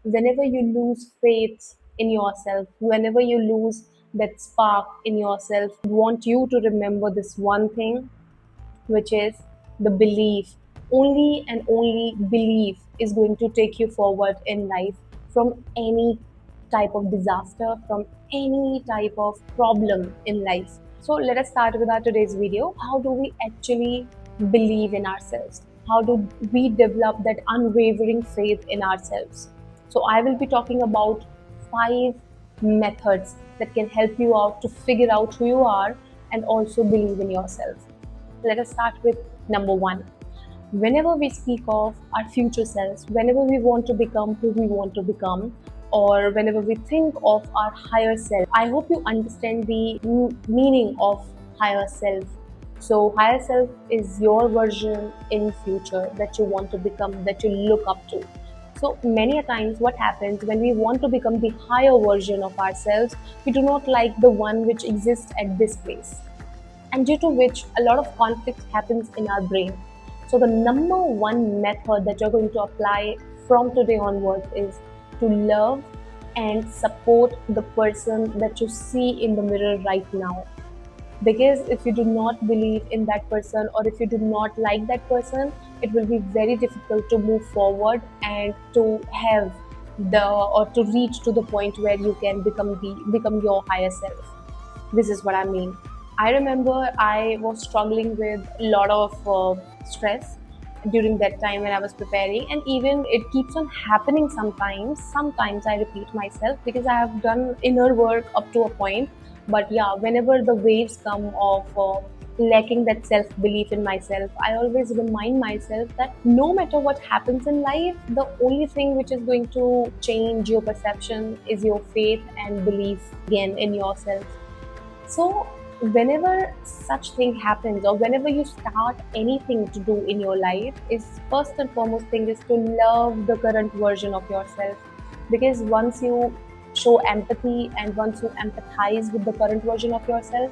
whenever you lose faith in yourself, whenever you lose that spark in yourself, I want you to remember this one thing, which is the belief. Only and only belief is going to take you forward in life from any type of disaster, from any type of problem in life. So let us start with our today's video. How do we actually believe in ourselves? How do we develop that unwavering faith in ourselves? So I will be talking about 5 methods that can help you out to figure out who you are and also believe in yourself. Let us start with number one. Whenever we speak of our future selves, whenever we want to become who we want to become, or whenever we think of our higher self, I hope you understand the meaning of higher self. So, higher self is your version in future that you want to become, that you look up to. So many a times what happens when we want to become the higher version of ourselves, we do not like the one which exists at this place, and due to which a lot of conflict happens in our brain. So, the number one method that you're going to apply from today onwards is to love and support the person that you see in the mirror right now. Because if you do not believe in that person, or if you do not like that person, it will be very difficult to move forward and to have the or to reach to the point where you can become your higher self. This is what I mean. I remember I was struggling with a lot of stress during that time when I was preparing, and even it keeps on happening sometimes. Sometimes I repeat myself because I have done inner work up to a point. But yeah, whenever the waves come of lacking that self belief in myself, I always remind myself that no matter what happens in life, the only thing which is going to change your perception is your faith and belief again in yourself. So, whenever such thing happens, or whenever you start anything to do in your life, is first and foremost thing is to love the current version of yourself. Because once you show empathy and once you empathize with the current version of yourself,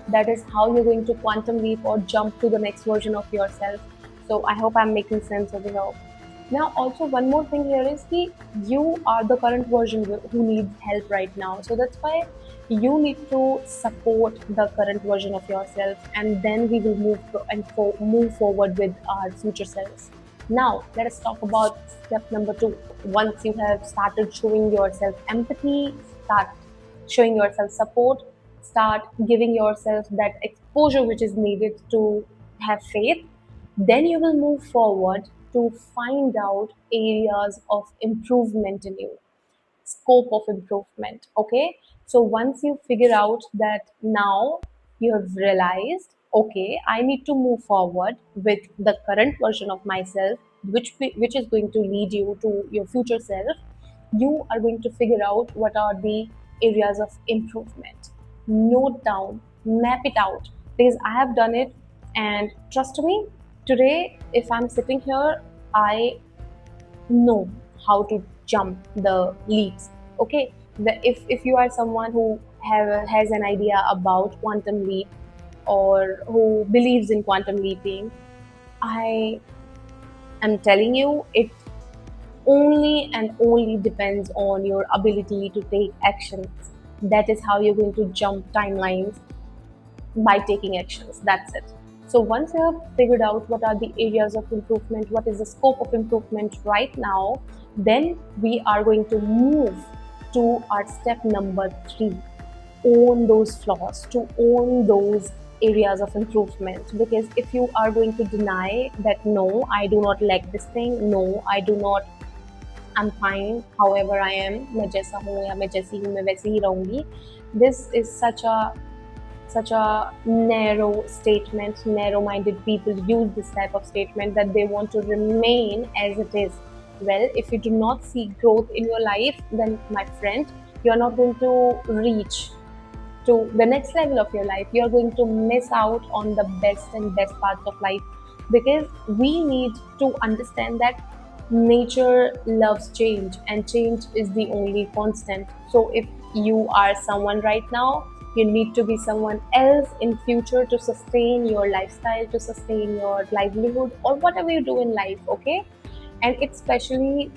that is how you're going to quantum leap or jump to the next version of yourself. So I hope I'm making sense over here. Now, also one more thing here is that you are the current version who needs help right now. So that's why you need to support the current version of yourself, and then we will move forward with our future selves. Now, let us talk about step number two. Once you have started showing yourself empathy, start showing yourself support, start giving yourself that exposure which is needed to have faith, then you will move forward to find out areas of improvement in you, scope of improvement. Okay, so once you figure out that now you have realized, okay, I need to move forward with the current version of myself, which is going to lead you to your future self, you are going to figure out what are the areas of improvement. Note down, map it out, because I have done it, and trust me, today if I'm sitting here, I know how to jump the leaps. Okay, if you are someone who has an idea about quantum leap, or who believes in quantum leaping, I am telling you, it only and only depends on your ability to take actions. That is how you're going to jump timelines, by taking actions. That's it. So once you have figured out what are the areas of improvement, what is the scope of improvement right now, then we are going to move to our step number three. Own those flaws, to own those areas of improvement. Because if you are going to deny that, no, I do not like this thing, no, I do not, I'm fine however I am, मैं जैसा हूँ या मैं जैसी हूँ मैं वैसे ही रहूंगी, this is such a narrow statement. Narrow minded people use this type of statement that they want to remain as it is. Well, if you do not see growth in your life, then my friend, you're not going to reach to the next level of your life. You're going to miss out on the best and best parts of life, because we need to understand that nature loves change and change is the only constant. So if you are someone right now, you need to be someone else in future to sustain your lifestyle, to sustain your livelihood, or whatever you do in life. Okay, and it's especially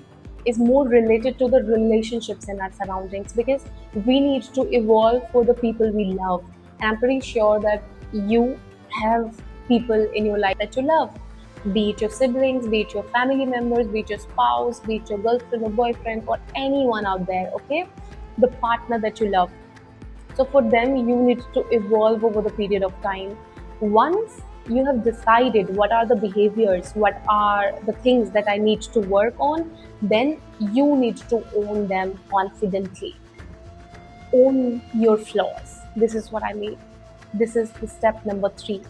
is more related to the relationships in our surroundings, because we need to evolve for the people we love. And I'm pretty sure that you have people in your life that you love, be it your siblings, be it your family members, be it your spouse, be it your girlfriend or boyfriend, or anyone out there, okay? The partner that you love. So for them, you need to evolve over the period of time. Once you have decided what are the behaviors, what are the things that I need to work on, then you need to own them confidently. Own your flaws. This is what I mean. This is the step number three.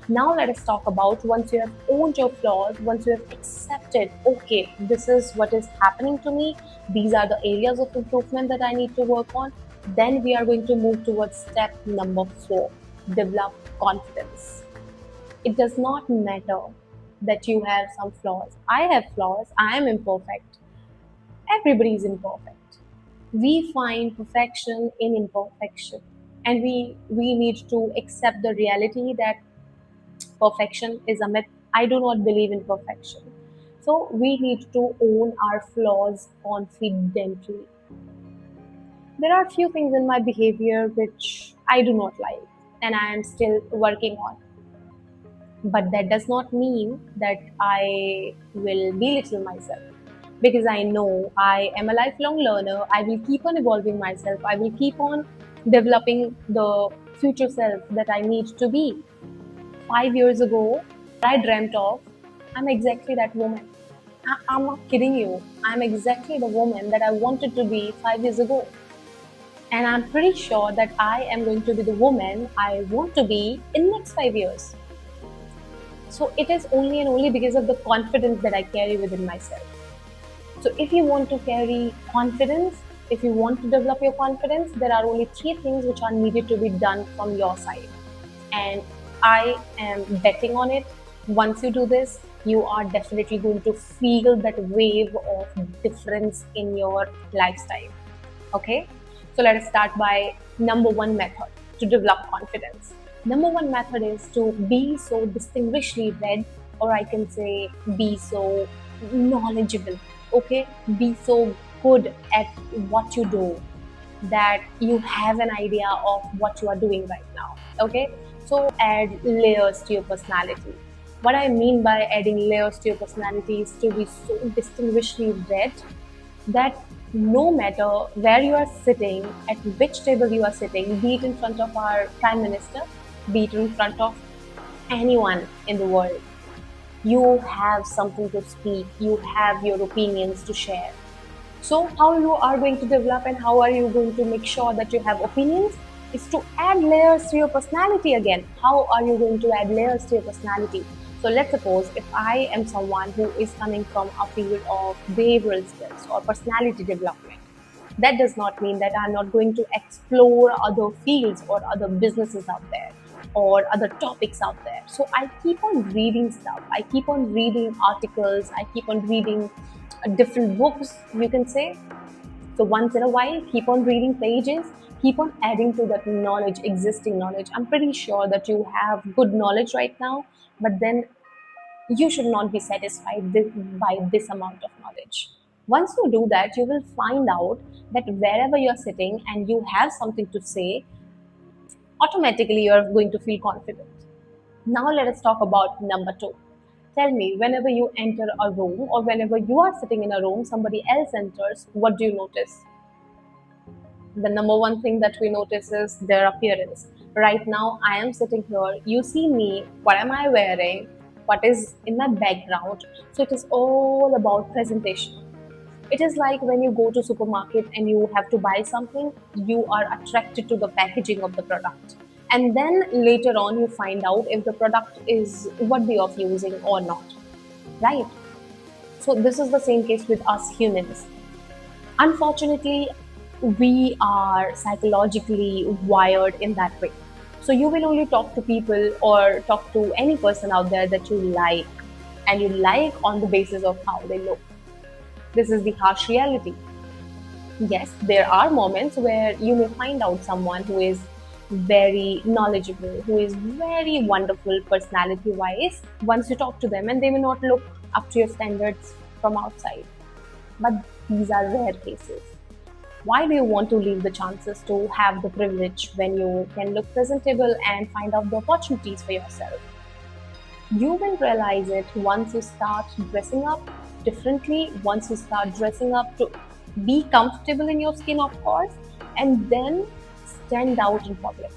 Now let us talk about, once you have owned your flaws, once you have accepted, okay, this is what is happening to me, these are the areas of improvement that I need to work on, then we are going to move towards step number four, develop confidence. It does not matter that you have some flaws. I have flaws, I am imperfect. Everybody is imperfect. We find perfection in imperfection. And we need to accept the reality that perfection is a myth. I do not believe in perfection. So we need to own our flaws confidently. There are few things in my behavior which I do not like and I am still working on. But that does not mean that I will belittle myself, because I know I am a lifelong learner. I will keep on evolving myself. I will keep on developing the future self that I need to be. 5 years ago, I dreamt of, I'm exactly that woman. I'm not kidding you. I'm exactly the woman that I wanted to be 5 years ago. And I'm pretty sure that I am going to be the woman I want to be in next 5 years. So it is only and only because of the confidence that I carry within myself. So if you want to carry confidence, if you want to develop your confidence, there are only three things which are needed to be done from your side. And I am betting on it. Once you do this, you are definitely going to feel that wave of difference in your lifestyle. Okay? So let us start by number one method to develop confidence. Number one method is to be so distinguishedly read, or I can say be so knowledgeable. Okay? Be so good at what you do that you have an idea of what you are doing right now. Okay? So add layers to your personality. What I mean by adding layers to your personality is to be so distinguishedly read that no matter where you are sitting, at which table you are sitting, be it in front of our Prime Minister, be it in front of anyone in the world, you have something to speak, you have your opinions to share. So, how you are going to develop and how are you going to make sure that you have opinions is to add layers to your personality again. How are you going to add layers to your personality? So, let's suppose if I am someone who is coming from a field of behavioral skills or personality development, that does not mean that I'm not going to explore other fields or other businesses out there or other topics out there. So I keep on reading stuff. I keep on reading articles. I keep on reading different books, you can say. So once in a while, keep on reading pages, keep on adding to that knowledge, existing knowledge. I'm pretty sure that you have good knowledge right now, but then you should not be satisfied by this amount of knowledge. Once you do that, you will find out that wherever you're sitting and you have something to say, automatically you're going to feel confident. Now, let us talk about number two. Tell me, whenever you enter a room or whenever you are sitting in a room, somebody else enters, what do you notice? The number one thing that we notice is their appearance. Right now, I am sitting here, you see me, what am I wearing, what is in my background. So it is all about presentation. It is like when you go to supermarket and you have to buy something, you are attracted to the packaging of the product. And then later on you find out if the product is worthy of using or not. Right? So this is the same case with us humans. Unfortunately, we are psychologically wired in that way. So you will only talk to people or talk to any person out there that you like, and you like on the basis of how they look. This is the harsh reality. Yes, there are moments where you may find out someone who is very knowledgeable, who is very wonderful personality wise once you talk to them, and they may not look up to your standards from outside. but these are rare cases. Why do you want to leave the chances to have the privilege when you can look presentable and find out the opportunities for yourself? You will realize it once you start dressing up differently, once you start dressing up to be comfortable in your skin, of course, and then stand out in public.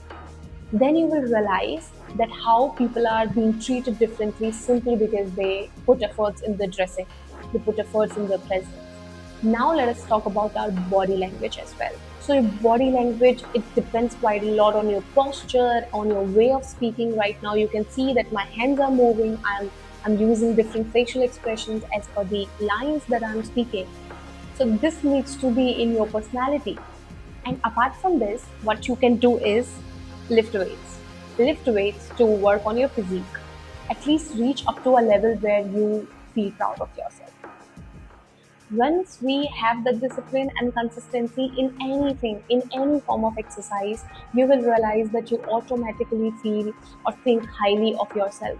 Then you will realize that how people are being treated differently simply because they put efforts in the dressing, they put efforts in the presence. Now let us talk about our body language as well. So your body language, it depends quite a lot on your posture, on your way of speaking. Right now you can see that my hands are moving. I'm using different facial expressions as per the lines that I'm speaking. So this needs to be in your personality. And apart from this, what you can do is lift weights. Lift weights to work on your physique. At least reach up to a level where you feel proud of yourself. Once we have the discipline and consistency in anything, in any form of exercise, you will realize that you automatically feel or think highly of yourself.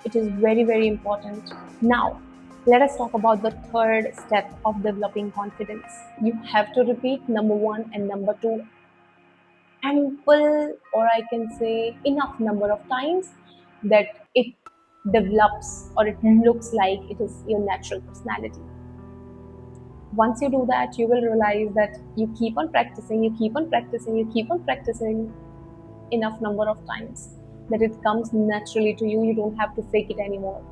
It is very, very important. Now, let us talk about the third step of developing confidence. You have to repeat number one and number two ample, or I can say enough number of times that it develops or it looks like it is your natural personality. Once you do that, you will realize that you keep on practicing, you keep on practicing, you keep on practicing enough number of times that it comes naturally to you. You don't have to fake it anymore.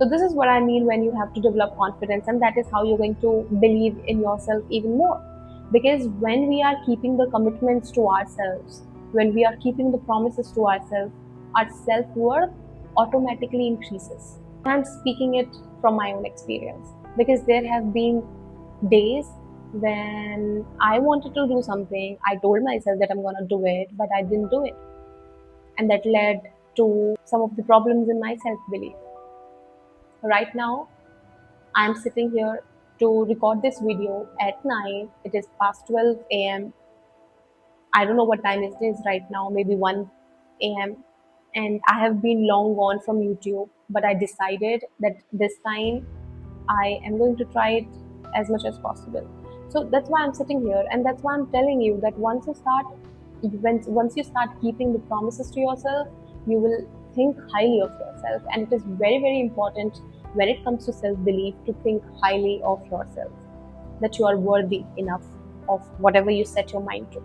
So this is what I mean when you have to develop confidence, and that is how you're going to believe in yourself even more. Because when we are keeping the commitments to ourselves, when we are keeping the promises to ourselves, our self-worth automatically increases. I'm speaking it from my own experience because there have been days when I wanted to do something, I told myself that I'm gonna do it, but I didn't do it. And that led to some of the problems in my self belief. Right now, I'm sitting here to record this video at night. It is past 12 a.m. I don't know what time it is right now, maybe 1 a.m. And I have been long gone from YouTube, but I decided that this time I am going to try it as much as possible. So that's why I'm sitting here, and that's why I'm telling you that once you start keeping the promises to yourself, you will think highly of yourself, and it is very, very important when it comes to self-belief to think highly of yourself, that you are worthy enough of whatever you set your mind to.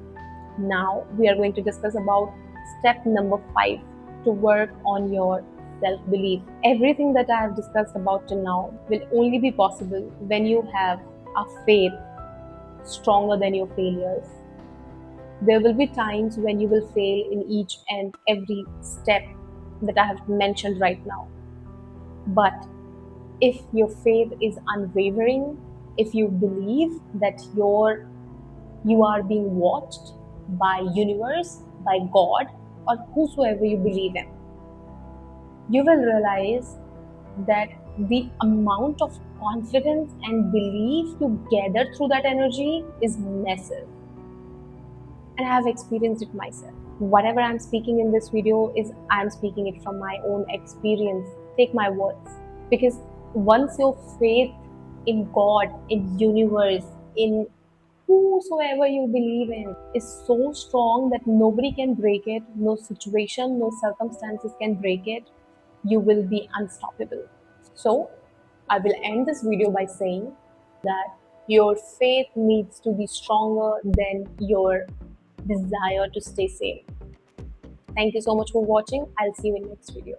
Now we are going to discuss about step number 5 to work on your self-belief. Everything that I have discussed about till now will only be possible when you have a faith stronger than your failures. There will be times when you will fail in each and every step that I have mentioned right now. But if your faith is unwavering, if you believe that you are being watched by universe, by God, or whosoever you believe in, you will realize that the amount of confidence and belief you gather through that energy is massive. And I have experienced it myself. Whatever I'm speaking in this video is I'm speaking it from my own experience. Take my words. Because once your faith in God, in universe, in whosoever you believe in is so strong that nobody can break it, no situation, no circumstances can break it, you will be unstoppable. So, I will end this video by saying that your faith needs to be stronger than your desire to stay safe. Thank you so much for watching. I'll see you in next video.